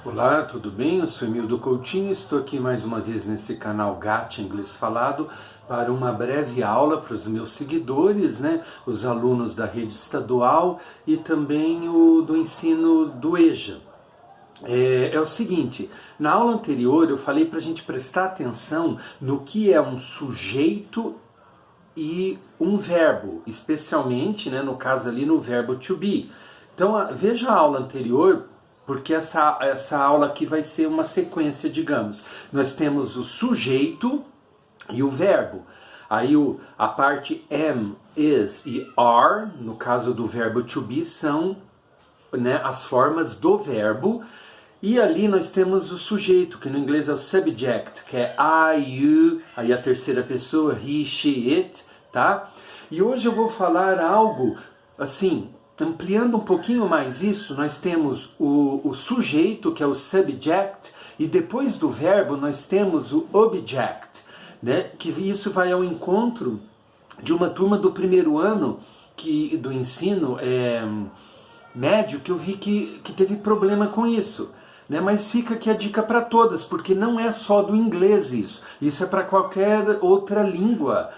Olá, tudo bem? Eu sou Emildo Coutinho, estou aqui mais uma vez nesse canal GAT Inglês Falado para uma breve aula para os meus seguidores, os alunos da rede estadual e também do ensino do EJA. É o seguinte, na aula anterior eu falei para a gente prestar atenção no que é um sujeito e um verbo, especialmente, no caso ali no verbo to be. Então veja a aula anterior, porque essa aula aqui vai ser uma sequência, digamos. Nós temos o sujeito e o verbo. Aí a parte am, is e are, no caso do verbo to be, são as formas do verbo. E ali nós temos o sujeito, que no inglês é o subject, que é I, you, aí a terceira pessoa, he, she, it, tá? E hoje eu vou falar algo, assim, ampliando um pouquinho mais isso, nós temos o sujeito, que é o subject, e depois do verbo nós temos o object, que isso vai ao encontro de uma turma do primeiro ano do ensino médio, que eu vi que teve problema com isso. Mas fica aqui a dica para todas, porque não é só do inglês isso é para qualquer outra língua.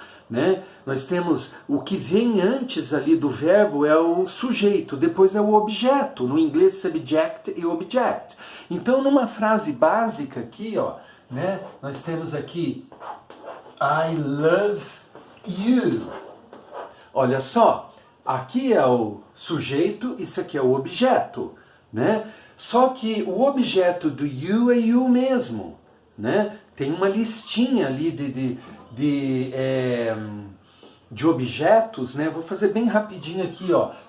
Nós temos o que vem antes ali do verbo é o sujeito, depois é o objeto, no inglês subject e object. Então numa frase básica aqui, nós temos aqui I love you. Olha só, aqui é o sujeito, isso aqui é o objeto, Só que o objeto do you é you mesmo, Tem uma listinha ali de objetos, Vou fazer bem rapidinho aqui,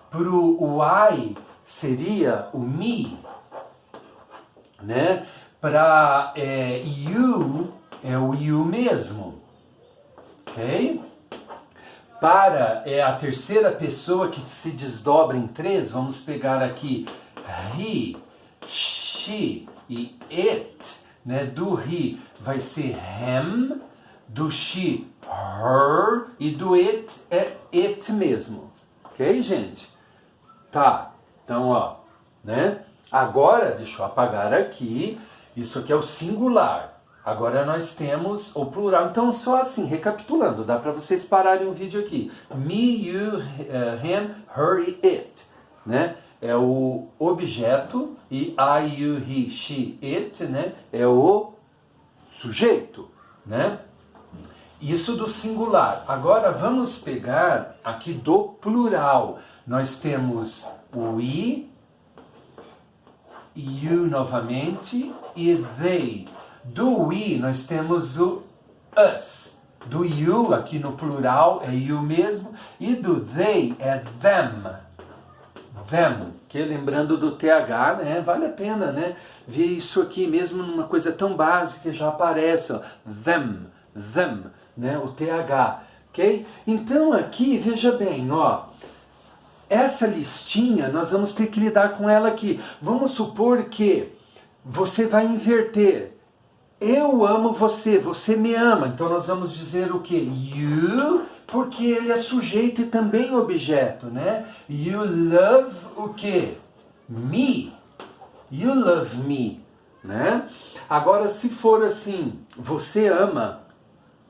Pro I seria o me, Para you é o you mesmo, ok? Para a terceira pessoa que se desdobra em três, vamos pegar aqui he, she e it, Do he vai ser him, do she, her, e do it é it mesmo. Ok, gente? Tá, então, Agora, deixa eu apagar aqui, isso aqui é o singular. Agora nós temos o plural. Então, só assim, recapitulando, dá para vocês pararem o vídeo aqui. Me, you, him, her e it, É o objeto e I, you, he, she, it, É o sujeito, Isso do singular. Agora vamos pegar aqui do plural. Nós temos o we, you novamente e they. Do we nós temos o us. Do you aqui no plural é you mesmo. E do they é them. Them, que lembrando do TH, vale a pena, ver isso aqui mesmo numa coisa tão básica, já aparece, them, o TH, ok? Então aqui, veja bem, essa listinha, nós vamos ter que lidar com ela aqui. Vamos supor que você vai inverter. Eu amo você, você me ama. Então nós vamos dizer o quê? You, porque ele é sujeito e também objeto, You love o quê? Me. You love me, Agora, se for assim, você ama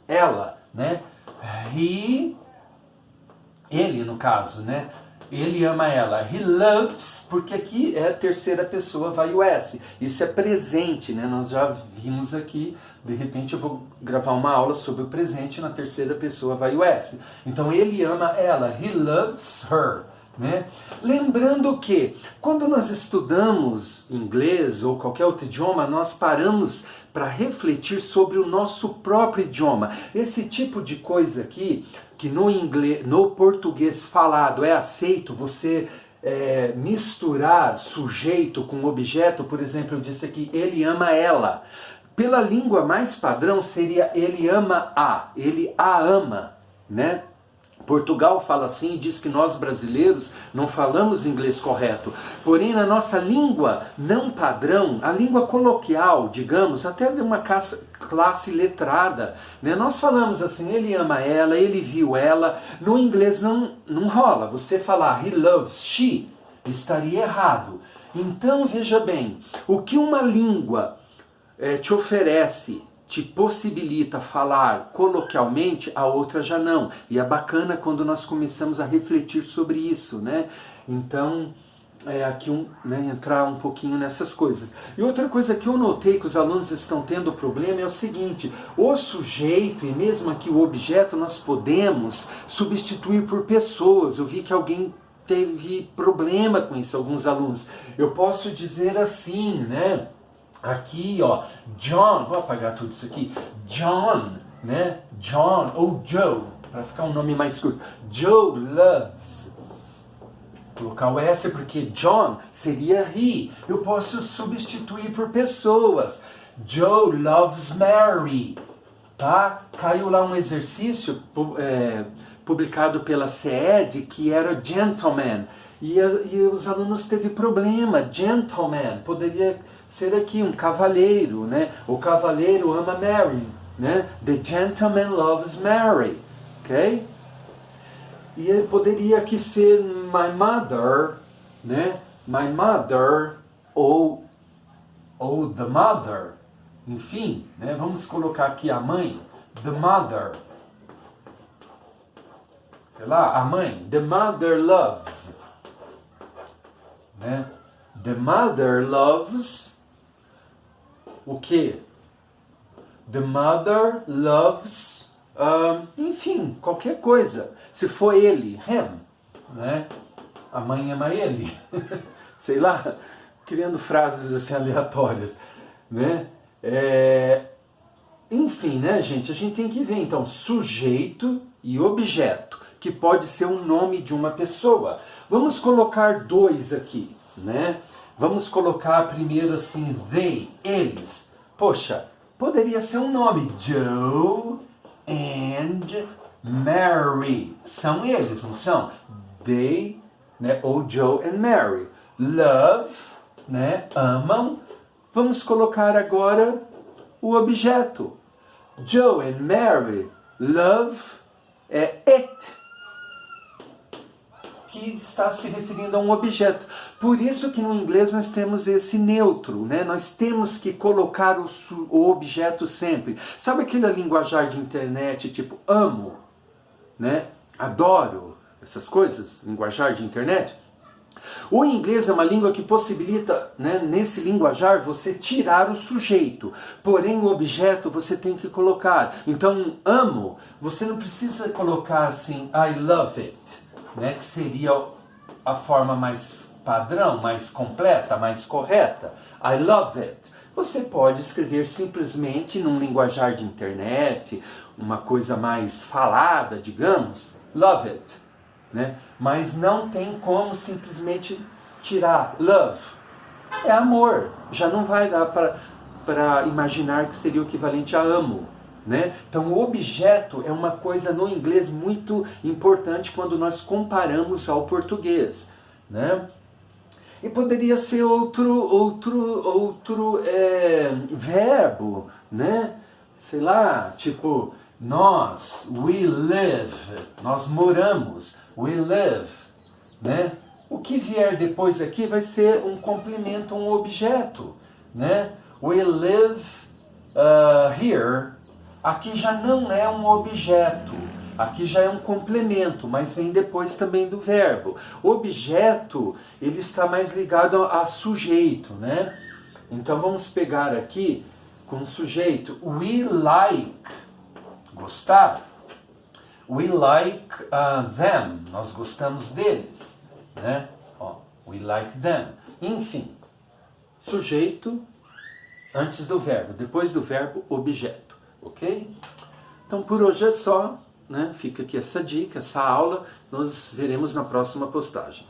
ela, ele no caso, Ele ama ela. He loves, porque aqui é a terceira pessoa, vai o S. Isso é presente, Nós já vimos aqui, de repente eu vou gravar uma aula sobre o presente, na terceira pessoa vai o S. Então ele ama ela. He loves her, Lembrando que, quando nós estudamos inglês ou qualquer outro idioma, nós paramos para refletir sobre o nosso próprio idioma. Esse tipo de coisa aqui, que no português falado é aceito, você misturar sujeito com objeto, por exemplo, eu disse aqui, ele ama ela. Pela língua mais padrão seria ele ama ele a ama, Portugal fala assim e diz que nós brasileiros não falamos inglês correto. Porém, na nossa língua não padrão, a língua coloquial, digamos, até de uma classe letrada, nós falamos assim, ele ama ela, ele viu ela. No inglês não rola. Você falar he loves she estaria errado. Então, veja bem, o que uma língua te oferece, te possibilita falar coloquialmente, a outra já não. E é bacana quando nós começamos a refletir sobre isso, né? Então, aqui entrar um pouquinho nessas coisas. E outra coisa que eu notei que os alunos estão tendo problema é o seguinte: o sujeito e mesmo aqui o objeto nós podemos substituir por pessoas. Eu vi que alguém teve problema com isso, alguns alunos. Eu posso dizer assim, né? Aqui, ó, John, vou apagar tudo isso aqui. John, né? John ou Joe, para ficar um nome mais curto. Joe loves. Colocar o S porque John seria he. Eu posso substituir por pessoas. Joe loves Mary. Tá? Caiu lá um exercício publicado pela CED que era gentleman. E os alunos teve problema. Gentleman poderia ser aqui um cavalheiro, né? O cavalheiro ama Mary, né? The gentleman loves Mary, ok? E ele poderia aqui ser my mother, né? My mother ou the mother, enfim, né? Vamos colocar aqui a mãe, the mother, sei lá, a mãe, the mother loves, né? The mother loves o quê? The mother loves, enfim, qualquer coisa. Se for ele, him, né? A mãe ama ele. Sei lá, criando frases assim aleatórias, né? Enfim, né, gente? A gente tem que ver, então, sujeito e objeto, que pode ser um nome de uma pessoa. Vamos colocar dois aqui, né? Vamos colocar primeiro assim, they, eles. Poxa, poderia ser um nome. Joe and Mary. São eles, não são? They, né? Ou Joe and Mary. Love, né? Amam. Vamos colocar agora o objeto. Joe and Mary love it. Que está se referindo a um objeto. Por isso que no inglês nós temos esse neutro, né? Nós temos que colocar o objeto sempre. Sabe aquele linguajar de internet tipo amo, né? Adoro, essas coisas, linguajar de internet? O inglês é uma língua que possibilita, né, nesse linguajar, você tirar o sujeito. Porém, o objeto você tem que colocar. Então, amo, você não precisa colocar assim, I love it, né, que seria a forma mais padrão, mais completa, mais correta. I love it. Você pode escrever simplesmente num linguajar de internet, uma coisa mais falada, digamos, love it, né? Mas não tem como simplesmente tirar love. É amor. Já não vai dar para imaginar que seria o equivalente a amo, né? Então o objeto é uma coisa no inglês muito importante quando nós comparamos ao português, né? E poderia ser outro verbo, né? Sei lá, tipo nós, we live, nós moramos, we live, né? O que vier depois aqui vai ser um complemento a um objeto, né? We live here. Aqui já não é um objeto, aqui já é um complemento, mas vem depois também do verbo. O objeto, ele está mais ligado a sujeito, né? Então vamos pegar aqui com o sujeito, we like, gostar. We like them, nós gostamos deles, né? Ó, we like them. Enfim, sujeito antes do verbo, depois do verbo, objeto, ok? Então por hoje é só, né? Fica aqui essa dica, essa aula, nós veremos na próxima postagem.